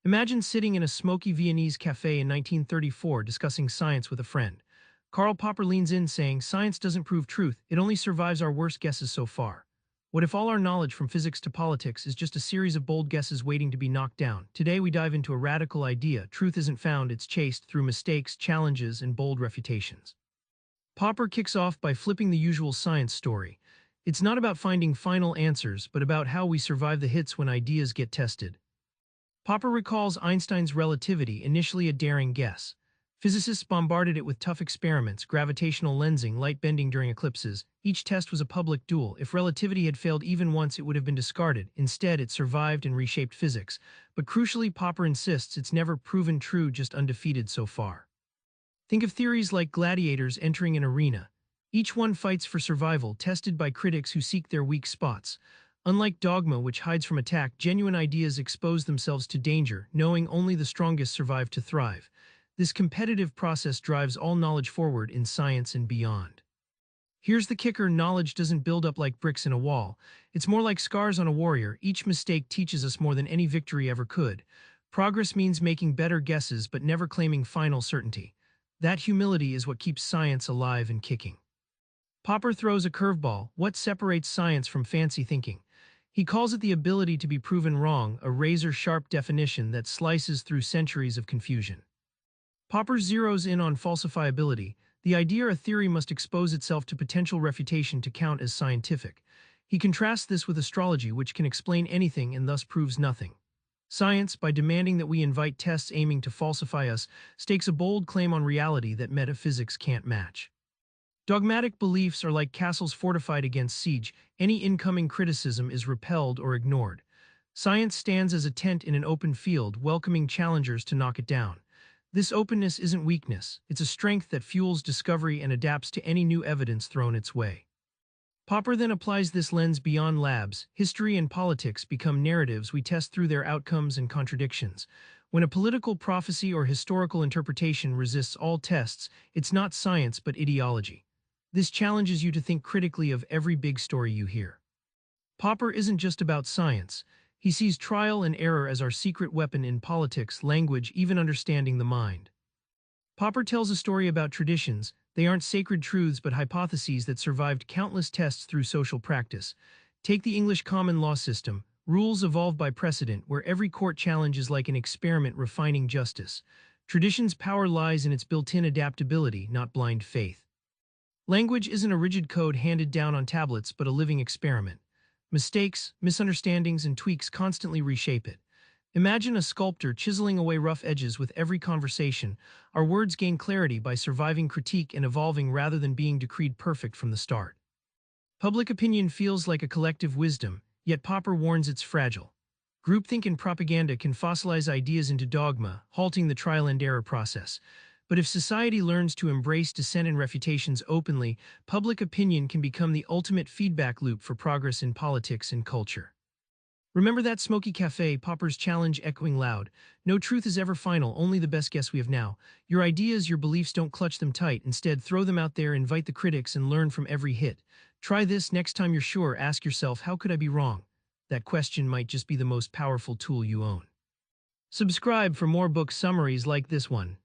Imagine sitting in a smoky Viennese cafe in 1934 discussing science with a friend. Karl Popper leans in saying, "Science doesn't prove truth, it only survives our worst guesses so far. What if all our knowledge from physics to politics is just a series of bold guesses waiting to be knocked down?" Today we dive into a radical idea. Truth isn't found, it's chased through mistakes, challenges, and bold refutations. Popper kicks off by flipping the usual science story. It's not about finding final answers, but about how we survive the hits when ideas get tested. Popper recalls Einstein's relativity, initially a daring guess. Physicists bombarded it with tough experiments, gravitational lensing, light bending during eclipses. Each test was a public duel. If relativity had failed even once, it would have been discarded. Instead, it survived and reshaped physics. But crucially, Popper insists it's never proven true, just undefeated so far. Think of theories like gladiators entering an arena. Each one fights for survival, tested by critics who seek their weak spots. Unlike Dogma, which hides from attack, genuine ideas expose themselves to danger, knowing only the strongest survive to thrive. This competitive process drives all knowledge forward in science and beyond. Here's the kicker: knowledge doesn't build up like bricks in a wall. It's more like scars on a warrior. Each mistake teaches us more than any victory ever could. Progress means making better guesses but never claiming final certainty. That humility is what keeps science alive and kicking. Popper throws a curveball. What separates science from fancy thinking? He calls it the ability to be proven wrong, a razor-sharp definition that slices through centuries of confusion. Popper zeroes in on falsifiability, the idea a theory must expose itself to potential refutation to count as scientific. He contrasts this with astrology, which can explain anything and thus proves nothing. Science, by demanding that we invite tests aiming to falsify us, stakes a bold claim on reality that metaphysics can't match. Dogmatic beliefs are like castles fortified against siege. Any incoming criticism is repelled or ignored. Science stands as a tent in an open field, welcoming challengers to knock it down. This openness isn't weakness, it's a strength that fuels discovery and adapts to any new evidence thrown its way. Popper then applies this lens beyond labs. History and politics become narratives we test through their outcomes and contradictions. When a political prophecy or historical interpretation resists all tests, it's not science but ideology. This challenges you to think critically of every big story you hear. Popper isn't just about science. He sees trial and error as our secret weapon in politics, language, even understanding the mind. Popper tells a story about traditions. They aren't sacred truths but hypotheses that survived countless tests through social practice. Take the English common law system. Rules evolve by precedent, where every court challenge is like an experiment refining justice. Tradition's power lies in its built-in adaptability, not blind faith. Language isn't a rigid code handed down on tablets but a living experiment. Mistakes, misunderstandings, and tweaks constantly reshape it. Imagine a sculptor chiseling away rough edges with every conversation. Our words gain clarity by surviving critique and evolving rather than being decreed perfect from the start. Public opinion feels like a collective wisdom, yet Popper warns it's fragile. Groupthink and propaganda can fossilize ideas into dogma, halting the trial and error process. But if society learns to embrace dissent and refutations openly, public opinion can become the ultimate feedback loop for progress in politics and culture. Remember that smoky cafe, Popper's challenge echoing loud. No truth is ever final, only the best guess we have now. Your ideas, your beliefs, don't clutch them tight. Instead, throw them out there, invite the critics, and learn from every hit. Try this next time you're sure. Ask yourself, how could I be wrong? That question might just be the most powerful tool you own. Subscribe for more book summaries like this one.